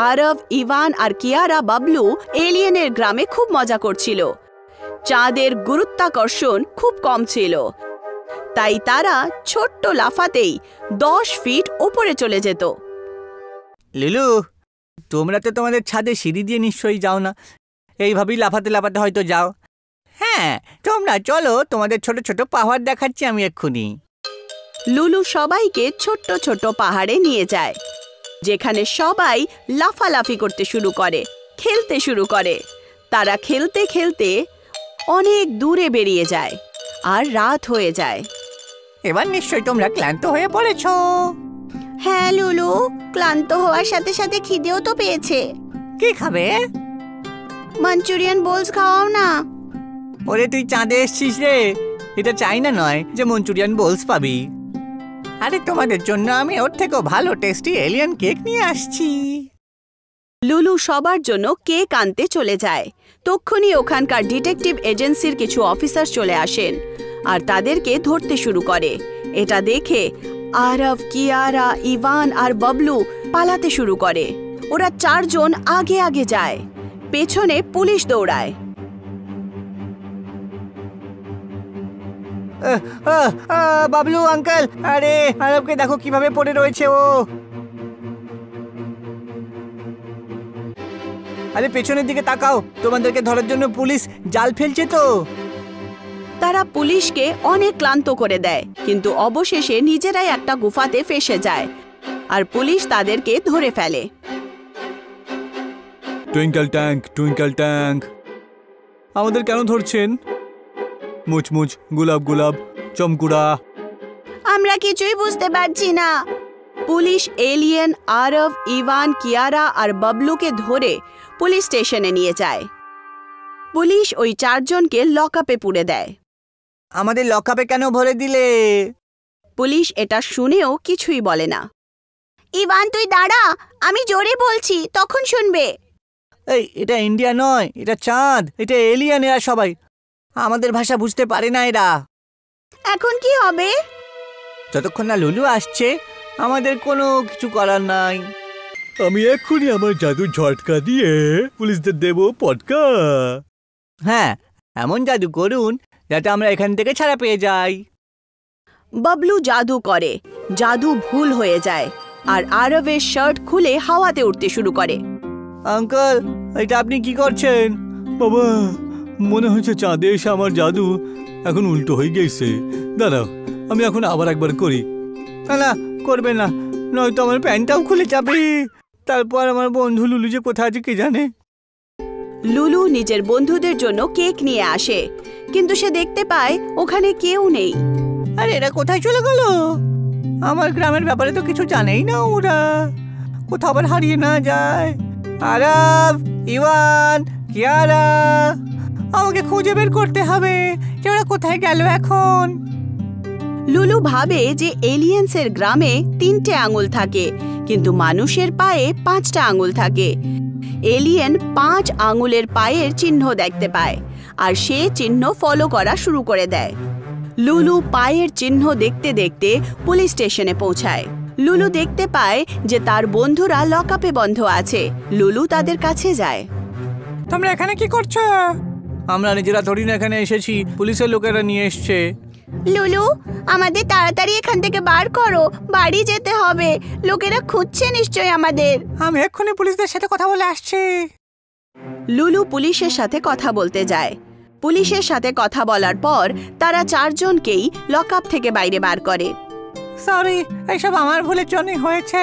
আরব, Ivan আর কিয়ারা বাবলু এলিয়েনের গ্রামে খুব মজা করছিল। চাঁদের গুরুত্বাকর্ষণ খুব কম ছিল, তাই তারা ছোট্ট লাফাতেই 10 ফিট উপরে চলে যেত। লিলু, তোমরা তো তোমাদের ছাদে সিঁড়ি দিয়ে নিশ্চয়ই যাও না, এইভাবেই লাফাতে লাফাতে হয়তো যাও। হ্যাঁ, তোমরা চলো, তোমাদের ছোট ছোট পাহাড় দেখাচ্ছি আমি এক্ষুনি। লুলু সবাইকে ছোট্ট ছোট্ট পাহাড়ে নিয়ে যায়, যেখানে সবাই লাফালাফি করতে শুরু করে, খেলতে শুরু করে। তারা খেলতে খেলতে অনেক দূরে বেরিয়ে যায় আর রাত হয়ে যায়। এবার নিশ্চয়ই তোমরা ক্লান্ত হয়ে পড়েছো। হ্যাঁ লুলু, ক্লান্ত হওয়ার সাথে সাথে খিদেও তো পেয়েছে। কি খাবে? মাঞ্চুরিয়ান বোলস খাওয়াও না। ওরে, তুই চাঁদে এসছিস রে, এটা চাইনা নয় যে মঞ্চুরিয়ান বোলস পাবি। আরে তোমাদের জন্য আমি ওর থেকেও ভালো টেস্টি এলিয়ান কেক নিয়ে আসছি। লুলু সবার জন্য কেক আনতে চলে যায়। তক্ষুনি ওখানকার ডিটেকটিভ এজেন্সির কিছু অফিসার চলে আসেন আর তাদেরকে ধরতে শুরু করে। এটা দেখে আরব, কিয়ারা, ইভান আর বাবলু পালাতে শুরু করে। ওরা 4 জন আগে আগে যায়, পেছনে পুলিশ দৌড়ায়। বাবলু আঙ্কেল, আরে আরবকে দেখো কিভাবে পড়ে রয়েছে ও। আরে পেছনের দিকে তাকাও, তোমাদেরকে ধরার জন্য পুলিশ জাল ফেলছে তো। তারা পুলিশকে অনেক ক্লান্ত করে দেয়, কিন্তু অবশেষে নিজেরাই একটা গুফাতে ফেসে যায় আর পুলিশ তাদেরকে ধরে ফেলে। টুইঙ্কল ট্যাঙ্ক, আমাদের কেন ধরছেন? মুচমুচ, গুলাব গুলাব, চমকুড়া। আমরা কিছুই বুঝতে পারছি না। পুলিশ এলিয়েন, আরব, ইভান, কিয়ারা আর বাবলুকে ধরে পুলিশ স্টেশনে নিয়ে যায়। পুলিশ ওই 4 জনকে লকআপে পুরে দেয়। আমাদের লকআপে কেন ভরে দিলে? পুলিশ এটা শুনেও কিছুই বলে না। ইভান তুই দাঁড়া, আমি জোরে বলছি, তখন শুনবে। এই, এটা ইন্ডিয়া নয়, এটা চাঁদ, এটা এলিয়ান। এরা সবাই আমাদের ভাষা বুঝতে পারে না। এরা এখন কি হবে? যতক্ষণ না লুলু আসছে আমাদের কোনো কিছু করার নাই। আমি এক্ষুনি আমার জাদুর ঝটকা দিয়ে পুলিশদের দেব পটকা। হ্যাঁ, এমন জাদু করুন যাতে আমরা এখান থেকে ছাড়া পেয়ে যাই। বাবলু জাদু করে, জাদু ভুল হয়ে যায় আর আরবের শার্ট খুলে হাওয়াতে উঠতে শুরু করে। আঙ্কেল, এটা আপনি কি করছেন? বাবা, মনে হচ্ছে চাঁদে এসে আমার জাদু এখন উল্টো হয়ে গেছে। দাঁড়াও, আমি এখন আবার একবার করি। না না, করবে না, নয়তো আমার প্যান্টটাও খুলে যাবে। তারপর আমার বন্ধু লুলু যে কোথায় আছে কে জানে। লুলু নিজের বন্ধুদের জন্য কেক নিয়ে আসে, কিন্তু সে দেখতে পায় ওখানে কেউ নেই। আরে এরা কোথায় চলে গেল? আমার গ্রামের ব্যাপারে তো কিছু জানেই না ওরা। কোথাও আবার হারিয়ে না যায়। আরব, ইভান, কিয়ারা, আমাকে খুঁজে বের করতে হবে যে ওরা কোথায় গেল এখন। লুলু ভাবে যে এলিয়েন্সের গ্রামে 3টে আঙুল থাকে, কিন্তু মানুষের পায়ে 5টা আঙুল থাকে। এলিয়েন 5 আঙুলের পায়ের চিহ্ন দেখতে পায় আর সে চিহ্ন ফলো করা শুরু করে দেয়। লুলু পায়ের চিহ্ন দেখতে দেখতে পুলিশ স্টেশনে পৌঁছায়। লুলু দেখতে পায় যে তার বন্ধুরা লকআপে বন্ধ আছে। লুলু তাদের কাছে যায়। তোমরা এখানে কি করছো? আমরা নিজেরা থোড়ি না এখানে এসেছি, পুলিশের লোকেরা নিয়ে এসছে। লুলু, আমাদের তাড়াতাড়ি এখান থেকে বার করো, বাড়ি যেতে হবে। লোকেরা খুঁজছে নিশ্চয়ই আমাদের। আমি এক্ষুনি পুলিশদের সাথে কথা বলে আসছি। লুলু পুলিশের সাথে কথা বলতে যায়। পুলিশের সাথে কথা বলার পর তারা 4 জনকেই লকআপ থেকে বাইরে বার করে। সরি, এইসব আমার ভুলের জন্যই হয়েছে।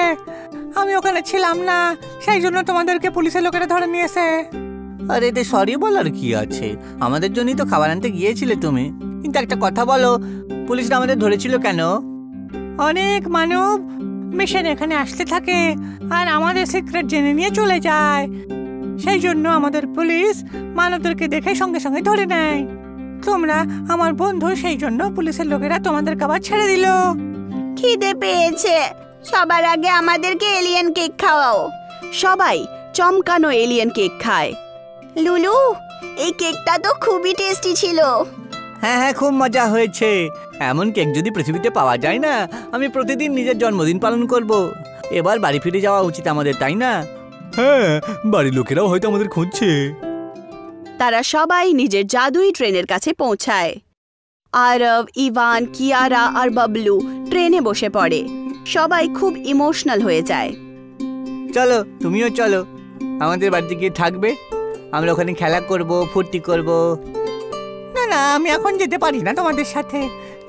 আমি ওখানে ছিলাম না, সেই জন্য তোমাদেরকে পুলিশের লোকেরা ধরে নিয়েছে। আরে এতে সরি বলার কি আছে? আমাদের জন্যই তো খাবার আনতে গিয়েছিলে তুমি। কিন্তু একটা কথা বলো, পুলিশরা আমাদের ধরেছিল কেন? অনেক মানব মিশন এখানে আসতে থাকে আর আমাদের সিক্রেট জেনে নিয়ে চলে যায়। সেই জন্য আমাদের পুলিশ মানবদেরকে দেখে সঙ্গে সঙ্গে ধরে নেয়। তোমরা আমার বন্ধু, সেই জন্য পুলিশের লোকেরা তোমাদেরকে আবার ছেড়ে দিল। খিদে পেয়েছে, সবার আগে আমাদেরকে এলিয়েন কেক খাওয়াও। সবাই চমকানো এলিয়েন কেক খায়। লুলু, এই কেকটা তো খুবই টেস্টি ছিল। হ্যাঁ হ্যাঁ, খুব মজা হয়েছে। এমন কেক যদি পৃথিবীতে পাওয়া যায় না, আমি প্রতিদিন নিজের জন্মদিন পালন করব। এবার বাড়ি ফিরে যাওয়া উচিত আমাদের, তাই না? হ্যাঁ, বাড়ির লোকেরাও হয়তো আমাদের খুঁজছে। তারা সবাই নিজের জাদুই ট্রেনের কাছে পৌঁছায়। আরব, ইভান, কিয়ারা আর বাবলু ট্রেনে বসে পড়ে। সবাই খুব ইমোশনাল হয়ে যায়। চলো, তুমিও চলো, আমাদের বাড়িতে গিয়ে থাকবে। আমরা ওখানে খেলা করব, ফুর্তি করব। না না, আমি এখন যেতে পারি না তোমাদের সাথে,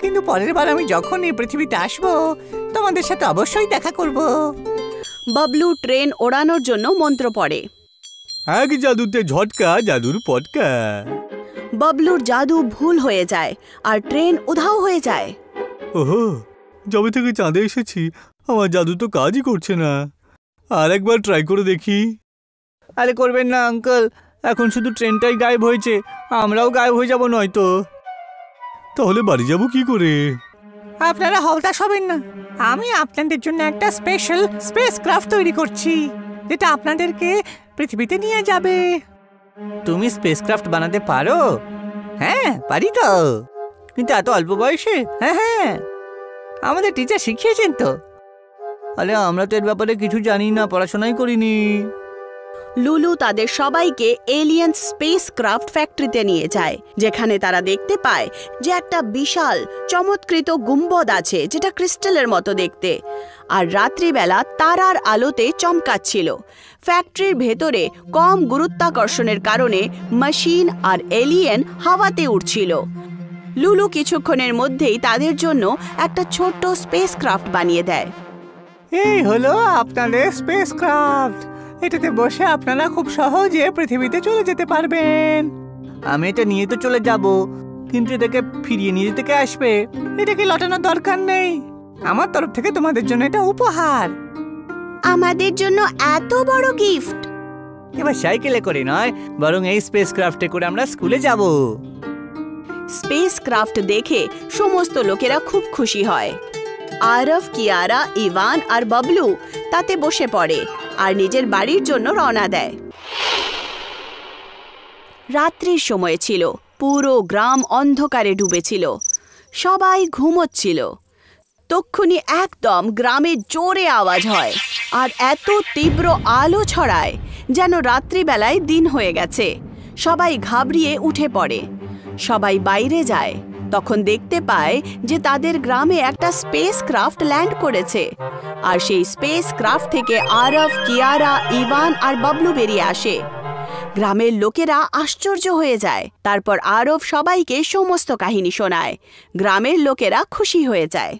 কিন্তু পরের বার আমি যখন এই পৃথিবীতে আসবো তোমাদের সাথে অবশ্যই দেখা করব। বাবলু ট্রেন ওড়ানোর জন্য মন্ত্র পড়ে। এক জাদুতে ঝটকা, জাদুর পটকা। বাবলুর জাদু ভুল হয়ে যায় আর ট্রেন উধাও হয়ে যায়। ওহো, যবে থেকে চাঁদে এসেছি আমার জাদু তো কাজই করছে না। আর একবার ট্রাই করে দেখি। আরে করবেন না আঙ্কেল, এখন শুধু ট্রেনটাই গায়েব হয়েছে, আমরাও গায়েব হয়ে যাব নয়তো। তাহলে বাড়ি যাব কি করে? আপনারা হতাশ হবেন না, আমি আপনাদের জন্য একটা স্পেশাল স্পেস ক্রাফট তৈরি করছি, যেটা আপনাদেরকে পৃথিবীতে নিয়ে যাবে। তুমি স্পেস ক্রাফট বানাতে পারো? হ্যাঁ পারি তো, কিন্তু এত অল্প বয়সে? হ্যাঁ হ্যাঁ, আমাদের টিচার শিখিয়েছেন তো। আরে আমরা তো এর ব্যাপারে কিছু জানি না, পড়াশোনাই করিনি। লুলু তাদের সবাইকে এলিয়েন স্পেস ক্রাফট ফ্যাক্টরিতে নিয়ে যায়, যেখানে তারা দেখতে পায় যে একটা বিশাল চমৎকৃত গুম্বদ আছে, যেটা ক্রিস্টালের মতো দেখতে, আর রাত্রিবেলা তারার আলোতে চমকাচ্ছিল। ফ্যাক্টরির ভেতরে কম গুরুত্বাকর্ষণের কারণে মেশিন আর এলিয়েন হাওয়াতে উড়ছিল। লুলু কিছুক্ষণের মধ্যেই তাদের জন্য একটা ছোট্ট স্পেস ক্রাফট বানিয়ে দেয়। এই হলো আপনাদের স্পেস ক্রাফট। এটাতে বসে আপনারা খুব সহজে পৃথিবীতে চলে যেতে পারবেন। আমি এটা নিয়ে তো চলে যাব, কিন্তু এটাকে ফিরিয়ে নিয়ে যেতে কে আসবে? এটাকে লটানোর দরকার নেই, আমার তরফ থেকে তোমাদের জন্য এটা উপহার। আমাদের জন্য এত বড় গিফট! এবার সাইকেলে করে নয়, বরং এই স্পেস ক্রাফটে করে আমরা স্কুলে যাব। স্পেস ক্রাফট দেখে সমস্ত লোকেরা খুব খুশি হয়। আরব, কিয়ারা, ইভান আর বাবলু তাতে বসে পড়ে আর নিজের বাড়ির জন্য রওনা দেয়। রাত্রির সময় ছিল, পুরো গ্রাম অন্ধকারে ডুবেছিল, সবাই ঘুমোচ্ছিল। তক্ষুনি একদম গ্রামে জোরে আওয়াজ হয় আর এত তীব্র আলো ছড়ায় যেন রাত্রিবেলায় দিন হয়ে গেছে। সবাই ঘাবড়িয়ে উঠে পড়ে। সবাই বাইরে যায়, তখন দেখতে পায় যে তাদের গ্রামে একটা স্পেস ক্রাফট ল্যান্ড করেছে, আর সেই স্পেস ক্রাফট থেকে আরব, কিয়ারা, ইভান আর বাবলু বেরিয়ে আসে। গ্রামের লোকেরা আশ্চর্য হয়ে যায়। তারপর আরব সবাইকে সমস্ত কাহিনী শোনায়। গ্রামের লোকেরা খুশি হয়ে যায়।